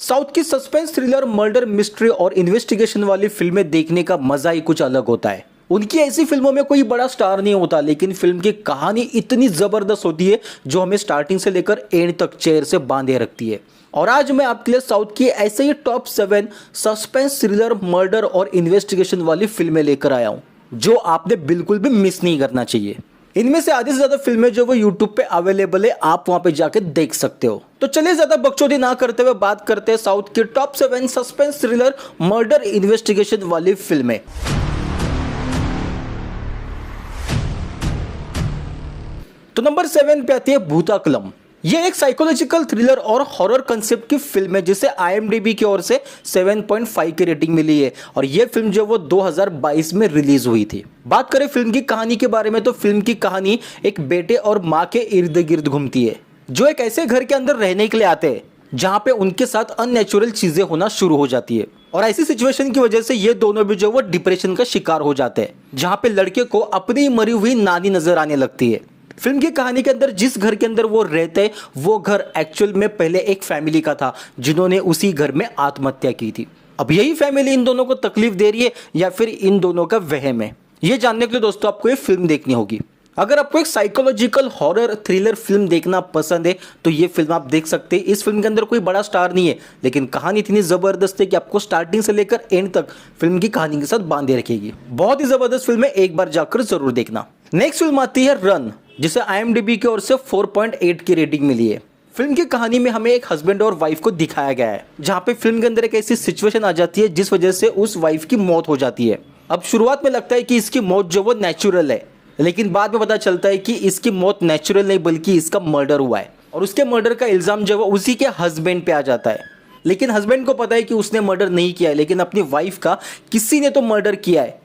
South की suspense thriller murder mystery और investigation वाली फिल्में देखने का मजा ही कुछ अलग होता है। उनकी ऐसी फिल्मों में कोई बड़ा स्टार नहीं होता, लेकिन फिल्म की कहानी इतनी जबरदस्त होती है जो हमें स्टार्टिंग से लेकर एंड तक चेयर से बांधे रखती है। और आज मैं आपके लिए साउथ की ऐसे ही टॉप 7 सस्पेंस थ्रिलर मर्डर और इन्वेस्टिगेशन वाली फिल्में लेकर आया हूं जो आपने बिल्कुल भी मिस नहीं करना चाहिए। इनमें से आधी से ज्यादा फिल्में जो वो यूट्यूब पे अवेलेबल है, आप वहां पे जाके देख सकते हो। तो चलिए ज्यादा बकचोदी ना करते हुए बात करते हैं साउथ की top 7 suspense thriller murder investigation वाली फिल्में। तो नंबर 7 पे आती है भूताकलम। ये एक साइकोलॉजिकल थ्रिलर और हॉरर कंसेप्ट की फिल्म है जिसे IMDb की ओर से 7.5 की रेटिंग मिली है और ये फिल्म जो वो 2022 में रिलीज हुई थी। बात करें फिल्म की कहानी के बारे में तो फिल्म की कहानी एक बेटे और माँ के इर्द गिर्द घूमती है जो एक ऐसे घर के अंदर रहने के लिए आते हैं जहाँ पे उनके साथ अननेचुरल चीजें होना शुरू हो जाती है और ऐसी सिचुएशन की वजह से ये दोनों भी जो वो डिप्रेशन का शिकार हो जाते हैं, जहाँ पे लड़के को अपनी मरी हुई नानी नजर आने लगती है। फिल्म की कहानी के अंदर जिस घर के अंदर वो रहते वो घर एक्चुअल में पहले एक फैमिली का था जिन्होंने उसी घर में आत्महत्या की थी। अब यही फैमिली इन दोनों को तकलीफ दे रही है या फिर इन दोनों का वहम है, ये जानने के लिए दोस्तों आपको ये फिल्म देखनी होगी। अगर आपको एक साइकोलॉजिकल हॉरर थ्रिलर फिल्म देखना पसंद है तो ये फिल्म आप देख सकते हैं। इस फिल्म के अंदर कोई बड़ा स्टार नहीं है, लेकिन कहानी इतनी जबरदस्त है कि आपको स्टार्टिंग से लेकर एंड तक फिल्म की कहानी के साथ बांधे रखेगी। बहुत ही जबरदस्त फिल्म है, एक बार जाकर जरूर देखना। नेक्स्ट फिल्म आती है रन, जिसे IMDb की ओर से 4.8 की रेटिंग मिली है। फिल्म की कहानी में हमें एक हस्बैंड और वाइफ को दिखाया गया है जहां पे फिल्म के अंदर एक ऐसी सिचुएशन आ जाती है जिस वजह से उस वाइफ की मौत हो जाती है। अब शुरुआत में लगता है कि इसकी मौत जो वो नेचुरल है, लेकिन बाद में पता चलता है कि इसकी मौत नेचुरल नहीं बल्कि इसका मर्डर हुआ है और उसके मर्डर का इल्जाम जो वो उसी के हस्बैंड पे आ जाता है। लेकिन हस्बैंड को पता है कि उसने मर्डर नहीं किया है, लेकिन अपनी वाइफ का किसी ने तो मर्डर किया है।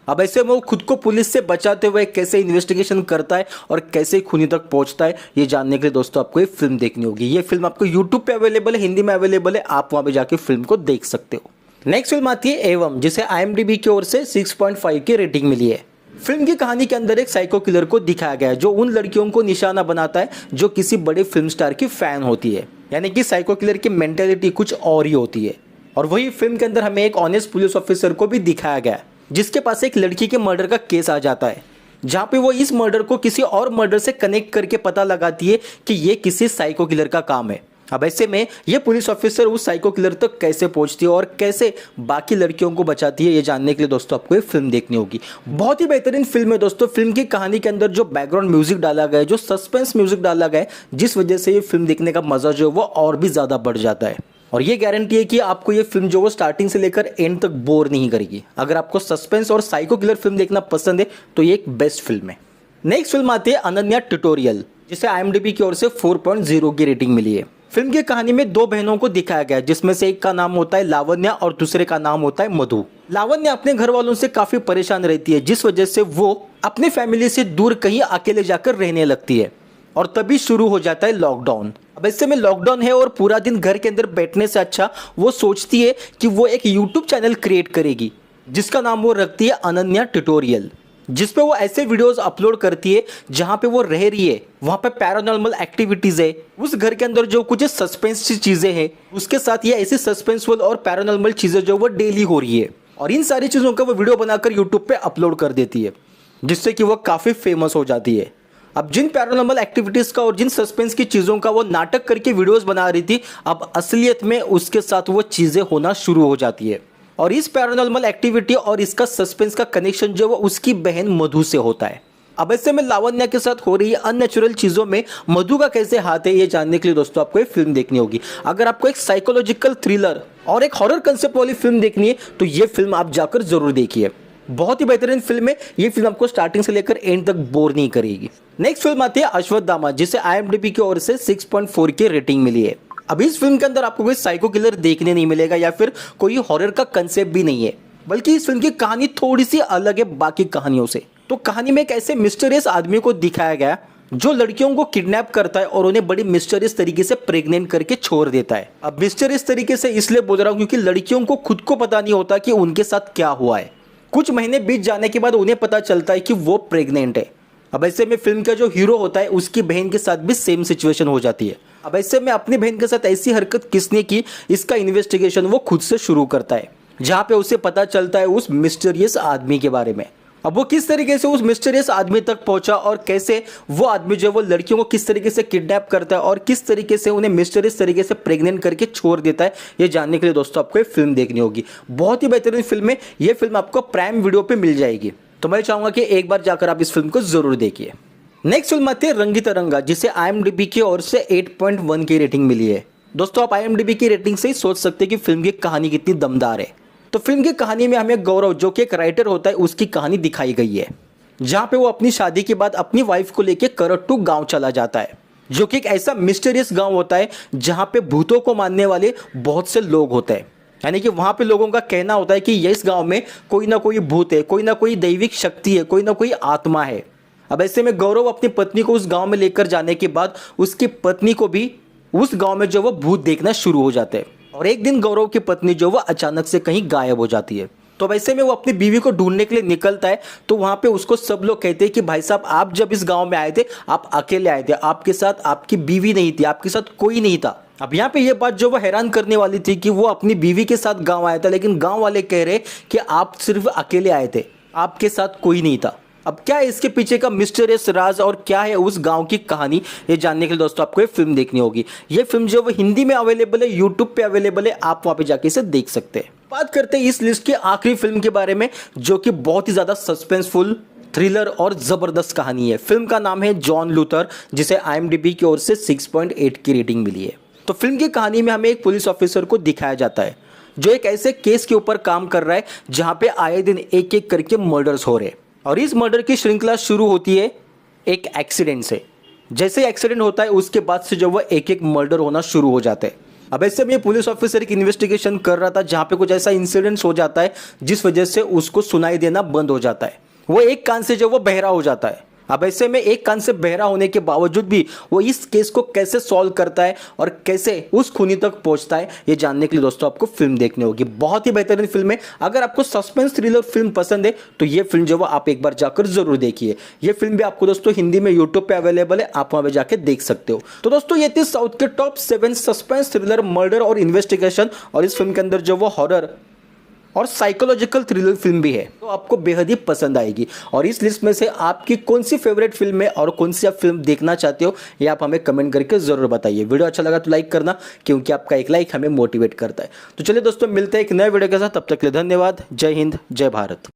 अब ऐसे में वो खुद को पुलिस से बचाते हुए कैसे इन्वेस्टिगेशन करता है और कैसे खूनी तक पहुंचता है, ये जानने के लिए दोस्तों आपको ये फिल्म देखनी होगी। ये फिल्म आपको यूट्यूब पे अवेलेबल है, हिंदी में अवेलेबल है, आप वहां पे जाके फिल्म को देख सकते हो। नेक्स्ट फिल्म आती है एवं, जिसे IMDb की ओर से 6.5 की रेटिंग मिली है। फिल्म की कहानी के अंदर एक साइको किलर को दिखाया गया है जो उन लड़कियों को निशाना बनाता है जो किसी बड़े फिल्म स्टार की फैन होती है, यानी कि साइको किलर की मेंटेलिटी कुछ और ही होती है। और वही फिल्म के अंदर हमें एक ऑनेस्ट पुलिस ऑफिसर को भी दिखाया गया है जिसके पास एक लड़की के मर्डर का केस आ जाता है, जहां पे वो इस मर्डर को किसी और मर्डर से कनेक्ट करके पता लगाती है कि ये किसी साइको किलर का काम है। अब ऐसे में ये पुलिस ऑफिसर उस साइको किलर तक कैसे पहुंचती है और कैसे बाकी लड़कियों को बचाती है, ये जानने के लिए दोस्तों आपको ये फिल्म देखनी होगी। बहुत ही बेहतरीन फिल्म है दोस्तों। फिल्म की कहानी के अंदर जो बैकग्राउंड म्यूजिक डाला गया है, जो सस्पेंस म्यूजिक डाला गया है, जिस वजह से ये फिल्म देखने का मजा जो है वो और भी ज्यादा बढ़ जाता है। और ये गारंटी है कि आपको ये फिल्म जो वो स्टार्टिंग से लेकर एंड तक बोर नहीं करेगी। अगर आपको सस्पेंस और साइको किलर फिल्म देखना पसंद है तो ये एक बेस्ट फिल्म है। नेक्स्ट फिल्म आती है अनन्या ट्यूटोरियल, जिसे IMDb की ओर से 4.0 की रेटिंग मिली है। फिल्म की कहानी में दो बहनों को दिखाया गया है जिसमें से एक का नाम होता है लावण्या और दूसरे का नाम होता है मधु। लावण्या अपने घर वालों से काफी परेशान रहती है जिस वजह से वो अपनी फैमिली से दूर कहीं अकेले जाकर रहने लगती है और तभी शुरू हो जाता है लॉकडाउन। अब ऐसे में लॉकडाउन है और पूरा दिन घर के अंदर बैठने से अच्छा वो सोचती है कि वो एक यूट्यूब चैनल क्रिएट करेगी जिसका नाम वो रखती है अनन्या ट्यूटोरियल, जिसपे वो ऐसे वीडियोस अपलोड करती है जहां पे वो रह रही है वहां पे पैरानॉर्मल एक्टिविटीज है, उस घर के अंदर जो कुछ सस्पेंस चीजें हैं उसके साथ ये ऐसी सस्पेंसफुल और पैरानॉर्मल चीजें जो वो डेली हो रही है और इन सारी चीजों का वो वीडियो बनाकर यूट्यूब पे अपलोड कर देती है जिससे कि वो काफी फेमस हो जाती है। अब जिन पैरानॉर्मल एक्टिविटीज का और जिन सस्पेंस की चीजों का वो नाटक करके वीडियोस बना रही थी, अब असलियत में उसके साथ वो चीजें होना शुरू हो जाती है और इस पैरानॉर्मल एक्टिविटी और इसका सस्पेंस का कनेक्शन जो वो उसकी बहन मधु से होता है। अब ऐसे में लावण्या के साथ हो रही अननेचुरल चीजों में मधु का कैसे हाथ है, ये जानने के लिए दोस्तों आपको ये फिल्म देखनी होगी। अगर आपको एक साइकोलॉजिकल थ्रिलर और एक हॉरर कंसेप्ट वाली फिल्म देखनी है तो ये फिल्म आप जाकर जरूर देखिए। बहुत ही बेहतरीन फिल्म है, ये फिल्म आपको स्टार्टिंग से लेकर एंड तक बोर नहीं करेगी। नेक्स्ट फिल्म आती है अश्वत्थामा, जिसे IMDb की ओर से 6.4 की रेटिंग मिली है। अब इस फिल्म के अंदर आपको कोई साइको किलर देखने नहीं मिलेगा या फिर कोई हॉरर का कंसेप्ट भी नहीं है, बल्कि इस फिल्म की कहानी थोड़ी सी अलग है बाकी कहानियों से। तो कहानी में एक ऐसे मिस्टीरियस आदमी को दिखाया गया जो लड़कियों को किडनैप करता है और उन्हें बड़ी मिस्टीरियस तरीके से प्रेग्नेंट करके छोड़ देता है। अब मिस्टीरियस तरीके से इसलिए बोल रहा हूँ क्योंकि लड़कियों को खुद को पता नहीं होता कि उनके साथ क्या हुआ है। कुछ महीने बीत जाने के बाद उन्हें पता चलता है कि वो प्रेग्नेंट है। अब ऐसे में फिल्म का जो हीरो होता है उसकी बहन के साथ भी सेम सिचुएशन हो जाती है। अब ऐसे में अपनी बहन के साथ ऐसी हरकत किसने की, इसका इन्वेस्टिगेशन वो खुद से शुरू करता है, जहां पे उसे पता चलता है उस मिस्टीरियस आदमी के बारे में। अब वो किस तरीके से उस मिस्टीरियस आदमी तक पहुंचा और कैसे वो आदमी जो वो लड़कियों को किस तरीके से किडनैप करता है और किस तरीके से उन्हें मिस्टीरियस तरीके से प्रेग्नेंट करके छोड़ देता है, ये जानने के लिए दोस्तों आपको ये फिल्म देखनी होगी। बहुत ही बेहतरीन फिल्म है, ये फिल्म आपको प्राइम वीडियो पे मिल जाएगी, तो मैं चाहूंगा कि एक बार जाकर आप इस फिल्म को जरूर देखिए। नेक्स्ट फिल्म आती है रंगी तरंगा, जिसे IMDb की ओर से 8.1 की रेटिंग मिली है। दोस्तों आप IMDb की रेटिंग से ही सोच सकते हैं कि फिल्म की कहानी कितनी दमदार है। तो फिल्म की कहानी में हमें गौरव, जो कि एक राइटर होता है, उसकी कहानी दिखाई गई है, जहां पे वो अपनी शादी के बाद अपनी वाइफ को लेकर करट्टू गांव चला जाता है, जो कि एक ऐसा मिस्टीरियस गांव होता है जहां पे भूतों को मानने वाले बहुत से लोग होते हैं। यानी कि वहां पे लोगों का कहना होता है कि ये इस गांव में कोई ना कोई भूत है, कोई ना कोई दैविक शक्ति है, कोई ना कोई आत्मा है। अब ऐसे में गौरव अपनी पत्नी को उस गांव में लेकर जाने के बाद उसकी पत्नी को भी उस गांव में जो वो भूत देखना शुरू हो जाते हैं, और एक दिन गौरव की पत्नी जो वो अचानक से कहीं गायब हो जाती है। तो वैसे में वो अपनी बीवी को ढूंढने के लिए निकलता है, तो वहां पे उसको सब लोग कहते हैं कि भाई साहब आप जब इस गांव में आए थे आप अकेले आए थे, आपके साथ आपकी बीवी नहीं थी, आपके साथ कोई नहीं था। अब यहाँ पे ये बात जो वो हैरान करने वाली थी कि वो अपनी बीवी के साथ गाँव आया था, लेकिन गाँव वाले कह रहे कि आप सिर्फ अकेले आए थे, आपके साथ कोई नहीं था। अब क्या है इसके पीछे का मिस्टीरियस राज और क्या है उस गांव की कहानी, ये जानने के लिए दोस्तों आपको ये फिल्म देखनी होगी। ये फिल्म जो वो हिंदी में अवेलेबल है, यूट्यूब पे अवेलेबल है, आप वहां पे जाके इसे देख सकते हैं। बात करते हैं इस लिस्ट की आखिरी फिल्म के बारे में, जो कि बहुत ही ज्यादा सस्पेंसफुल, थ्रिलर और जबरदस्त कहानी है। फिल्म का नाम है जॉन लूथर, जिसे IMDb की ओर से 6.8 की रेटिंग मिली है। तो फिल्म की कहानी में हमें एक पुलिस ऑफिसर को दिखाया जाता है, जो एक ऐसे केस के ऊपर काम कर रहा है जहां पे आए दिन एक एक करके मर्डर्स हो रहे हैं, और इस मर्डर की श्रृंखला शुरू होती है एक एक्सीडेंट से। जैसे एक्सीडेंट होता है उसके बाद से जो वो एक एक मर्डर होना शुरू हो जाता है। अब ऐसे में पुलिस ऑफिसर एक इन्वेस्टिगेशन कर रहा था, जहां पे कुछ ऐसा इंसिडेंट्स हो जाता है जिस वजह से उसको सुनाई देना बंद हो जाता है, वो एक कान से जो वो बहरा हो जाता है। अब ऐसे में एक कान से बहरा होने के बावजूद भी वो इस केस को कैसे सॉल्व करता है और कैसे उस खूनी तक पहुंचता है, ये जानने के लिए दोस्तों आपको फिल्म देखनी होगी। बहुत ही बेहतरीन फिल्म है। अगर आपको सस्पेंस थ्रिलर फिल्म पसंद है तो ये फिल्म जो है आप एक बार जाकर जरूर देखिए। ये फिल्म भी आपको दोस्तों हिंदी में यूट्यूब पे अवेलेबल है, आप वहां पे जाके देख सकते हो। तो दोस्तों ये थी साउथ के टॉप 7 सस्पेंस थ्रिलर, मर्डर और इन्वेस्टिगेशन, और इस फिल्म के अंदर जो वो हॉरर और साइकोलॉजिकल थ्रिलर फिल्म भी है, तो आपको बेहद ही पसंद आएगी। और इस लिस्ट में से आपकी कौन सी फेवरेट फिल्म है और कौन सी आप फिल्म देखना चाहते हो, ये आप हमें कमेंट करके जरूर बताइए। वीडियो अच्छा लगा तो लाइक करना, क्योंकि आपका एक लाइक हमें मोटिवेट करता है। तो चलिए दोस्तों मिलते हैं एक नए वीडियो के साथ, तब तक के लिए धन्यवाद। जय हिंद, जय भारत।